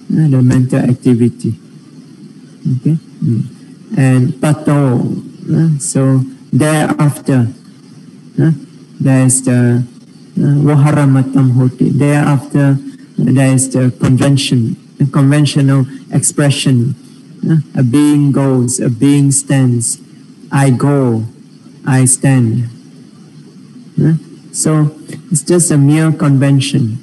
the mental activity. Okay, and pato. So thereafter, there is the Vaharamatam hoti. Thereafter, there is the conventional expression. A being goes, a being stands. I go, I stand. So it's just a mere convention,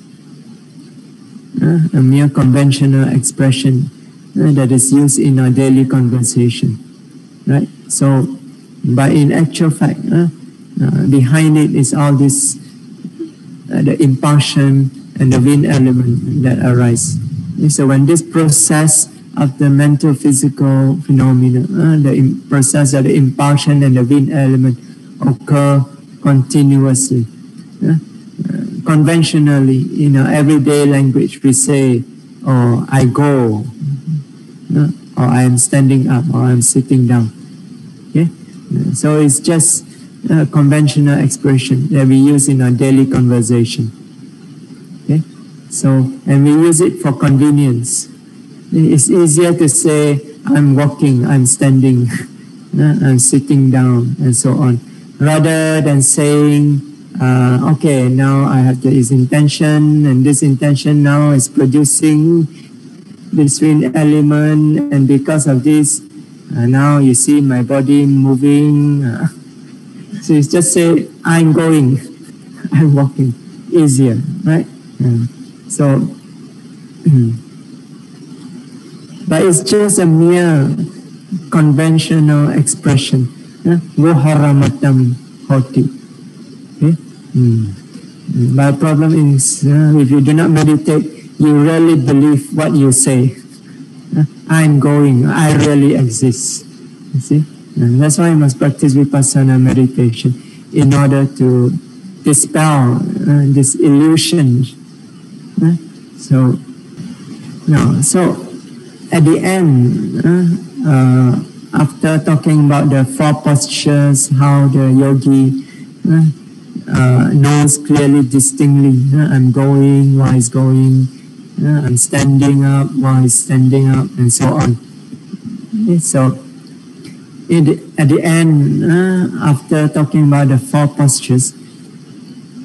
a mere conventional expression that is used in our daily conversation, right? So, but in actual fact, behind it is all this, the impulsion and the wind element that arise. So when this process of the mental physical phenomena, the process of the impulsion and the wind element occur continuously. Conventionally, in our everyday language, we say, "Oh, I go," or I am standing up, or I am sitting down. Okay? So it's just a conventional expression that we use in our daily conversation. Okay? So, and we use it for convenience. It's easier to say, I'm walking, I'm standing, I'm sitting down, and so on, rather than saying, okay, now I have this intention, and this intention now is producing this twin element, and because of this, now you see my body moving. So it's just say, I'm going, I'm walking, easier, right? So, but it's just a mere conventional expression. Voharamatam hoti. Okay? But the problem is, if you do not meditate, you really believe what you say. I'm going, I really exist. You see? And that's why you must practice Vipassana meditation in order to dispel this illusion. So at the end, after talking about the four postures, how the yogi knows clearly, distinctly, I'm going while he's going, I'm standing up while he's standing up, and so on. Okay, so at the end, after talking about the four postures,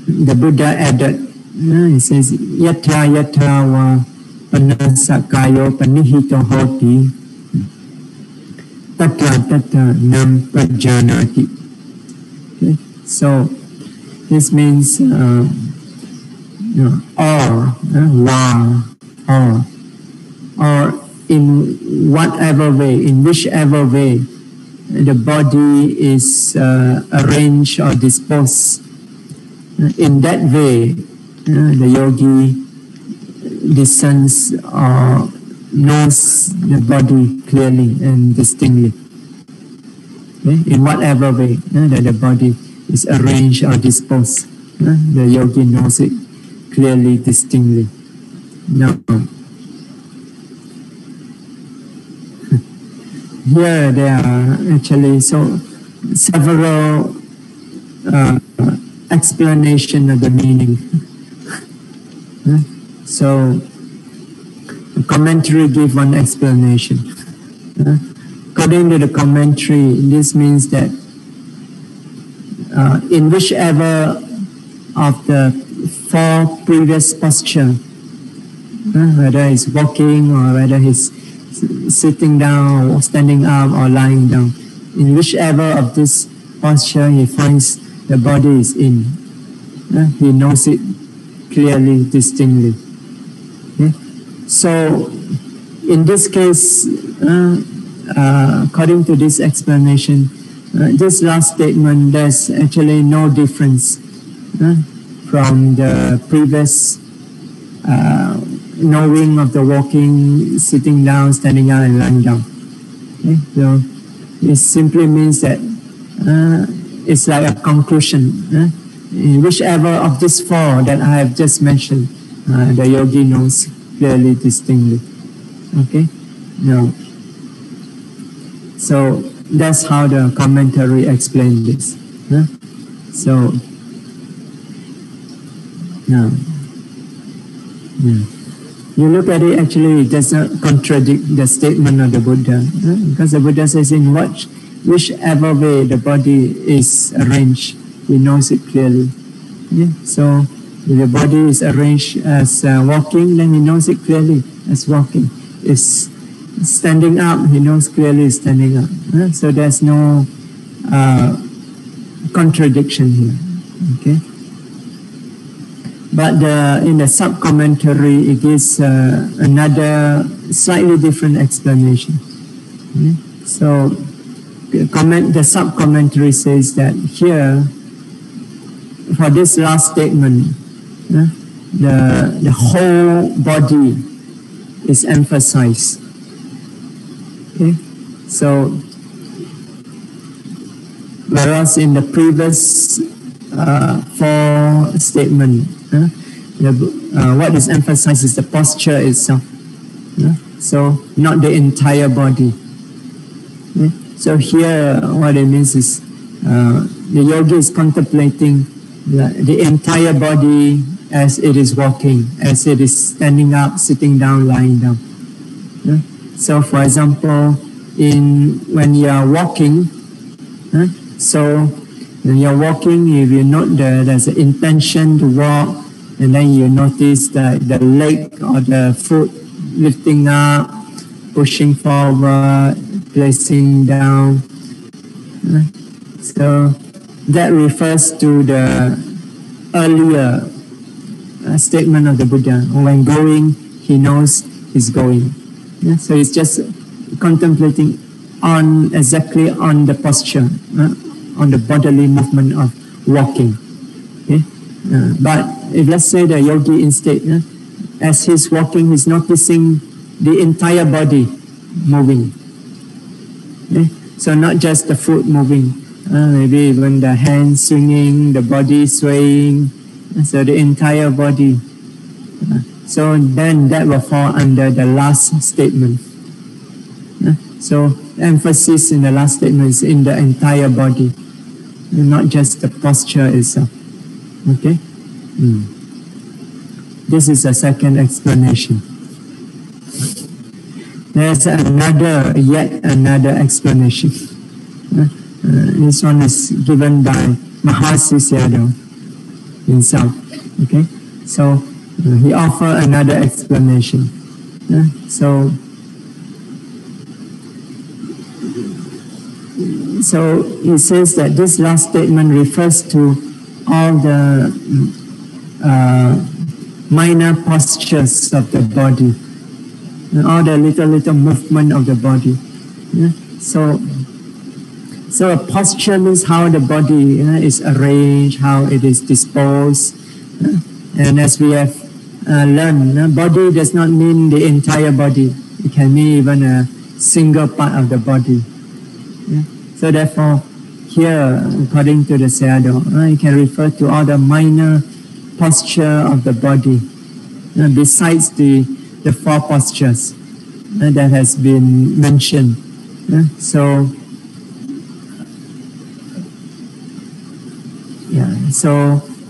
the Buddha added, he says, yatha yatha wa panasakayo panihito hoti tatra tatra nam pajanati. Okay, so this means or in whatever way, in whichever way the body is arranged or disposed, in that way the yogi discerns or knows the body clearly and distinctly. Okay? In whatever way that the body is arranged or disposed, the yogi knows it clearly, distinctly. Now, here there are actually several explanation of the meaning. So, the commentary gives one explanation. According to the commentary, this means that in whichever of the four previous postures, whether he's walking or whether he's sitting down or standing up or lying down, in whichever of this posture he finds the body is in, he knows it clearly, distinctly. Okay? So, in this case, according to this explanation, this last statement, there's actually no difference from the previous knowing of the walking, sitting down, standing up, and lying down. Okay? So it simply means that it's like a conclusion. In whichever of these four that I have just mentioned, the yogi knows clearly, distinctly. Okay? Now, so that's how the commentary explains this. So, now, you look at it, actually it doesn't contradict the statement of the Buddha, because the Buddha says in whichever way the body is arranged, he knows it clearly. So if the body is arranged as walking, then he knows it clearly as walking. If standing up, he knows clearly standing up. So there's no contradiction here. Okay. But in the sub-commentary, it gives another slightly different explanation. Okay? So the sub-commentary says that here, for this last statement, the whole body is emphasized. Okay? So, whereas in the previous four statements, what is emphasized is the posture itself. So not the entire body. So here what it means is the yogi is contemplating the entire body as it is walking, as it is standing up, sitting down, lying down. So for example, when you are walking, so when you are walking, if you note there's an intention to walk, and then you notice the leg or the foot lifting up, pushing forward, placing down. So that refers to the earlier statement of the Buddha. When going, he knows he's going. So it's just contemplating exactly on the posture, on the bodily movement of walking. But if let's say the yogi instead, as he's walking, he's noticing the entire body moving. So not just the foot moving, maybe even the hands swinging, the body swaying, so the entire body. So then that will fall under the last statement. So emphasis in the last statement is in the entire body, not just the posture itself. Okay? This is a second explanation. There's yet another explanation. This one is given by Mahasi Sayadaw himself. Okay? So he offers another explanation. So he says that this last statement refers to all the minor postures of the body, all the little movement of the body. So a posture means how the body is arranged, how it is disposed. And as we have learned, body does not mean the entire body. It can mean even a single part of the body. So therefore, here, according to the Sayadaw, it can refer to all the minor posture of the body, besides the four postures that has been mentioned. So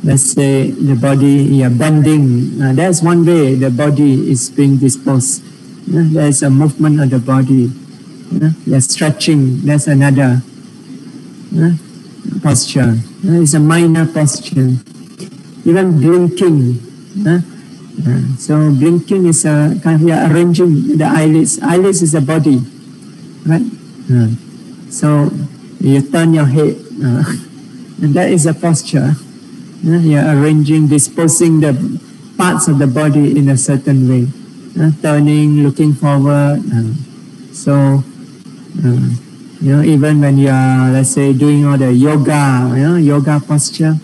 let's say the body bending. That's one way the body is being disposed. There's a movement of the body. Stretching. That's another posture. It's a minor posture. Even blinking. So blinking is a kind of arranging the eyelids. Eyelids is a body, right? So you turn your head, and that is a posture. You're arranging, disposing the parts of the body in a certain way. Turning, looking forward. Even when you are, let's say, doing all the yoga posture,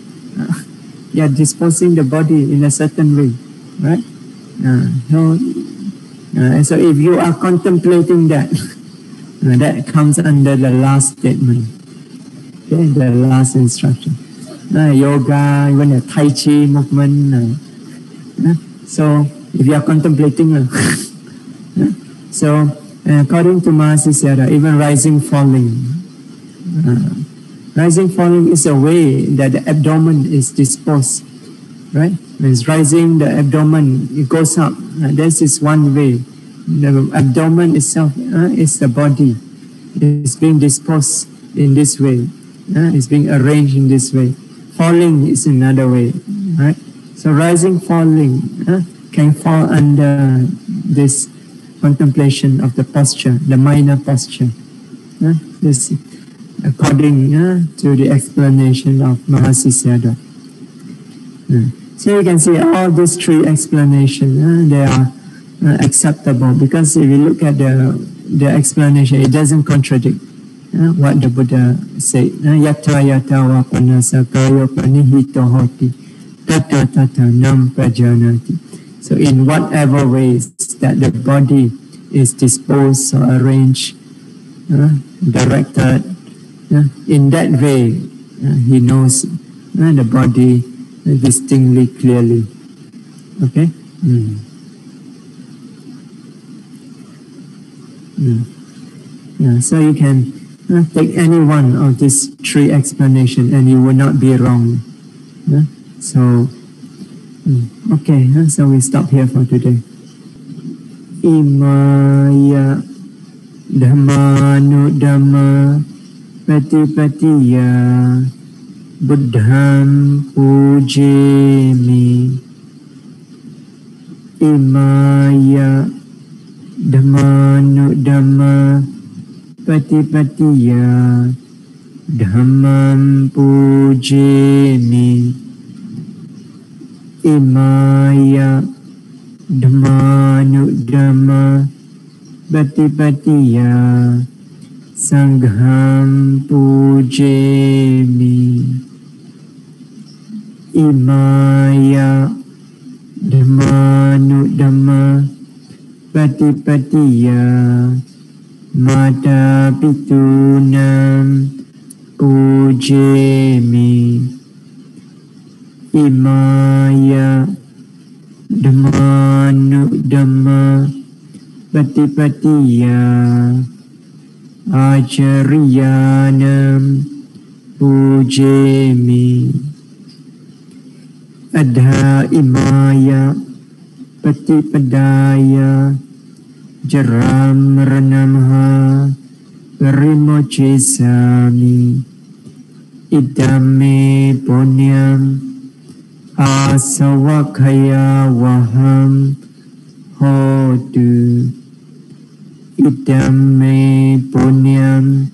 you are disposing the body in a certain way, right? So if you are contemplating that, that comes under the last statement, okay, the last instruction. Yoga, even the Tai Chi movement. So if you are contemplating, so according to Mahasi Sayadaw, even rising, falling. Rising, falling is a way that the abdomen is disposed, right? When it's rising, the abdomen, it goes up. This is one way. The abdomen itself is the body. It's being disposed in this way. It's being arranged in this way. Falling is another way, right? So rising, falling can fall under this contemplation of the posture, the minor posture. This according to the explanation of Mahasi Sayadaw. So you can see all these three explanations, they are acceptable, because if you look at the explanation, it doesn't contradict what the Buddha said. Yata yata wa panasa kayo panihito hoti tata tata nam prajanati. So in whatever ways that the body is disposed or arranged, directed, in that way he knows the body distinctly, clearly. Okay? Yeah, so you can take any one of these three explanations and you will not be wrong. So, okay, so we stop here for today. Imaya Dhammanu Dhamma Patipatiya Buddham Pujemi. Imaya Dhammanu Dhamma Patipatiya Dhammam Pujemi. Imaya Dhammanu Dhamma Patipatiya Sangham Pujemi. Imaya Dhammanu Dhamma Patipatiya Mata Pitunam Pujemi. Imaya Dhammanu Dhamma Patipatiya Acharyanam Pujemi. Adha Imaya Patipadaya Jaram Ranamha Parimochesami. Idame Punyam Asawakaya Waham Hotu. Idame Punyam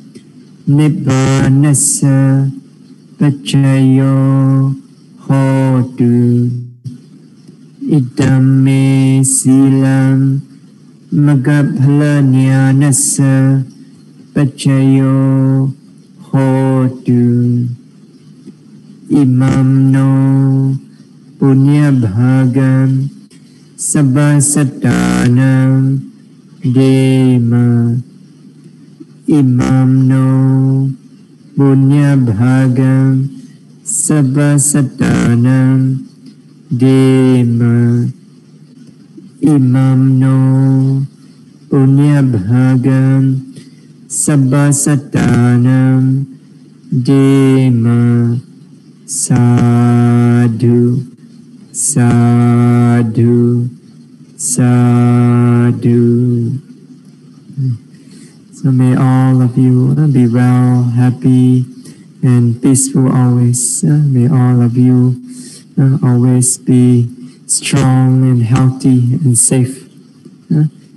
Nibbanasa Pachayo Hotu. Idame Silam Magabhalanyanasa Pachayo Hotu. Imam no Punya Bhagam Sabbasatanam Dema. Imam no Punya Bhagam Sabbasatanam Dema. Imam no Punya Bhagam Sabbasatanam Dema. Sadhu, sadhu, sadhu. So may all of you be well, happy, and peaceful always. May all of you always be strong and healthy and safe.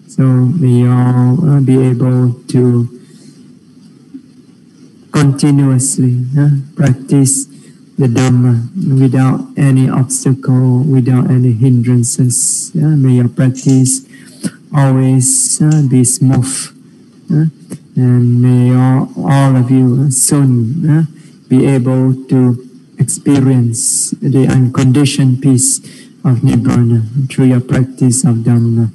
So may you all be able to continuously practice the Dhamma without any obstacle, without any hindrances. May your practice always be smooth. And may all of you soon be able to experience the unconditioned peace of Nibbana through your practice of Dhamma.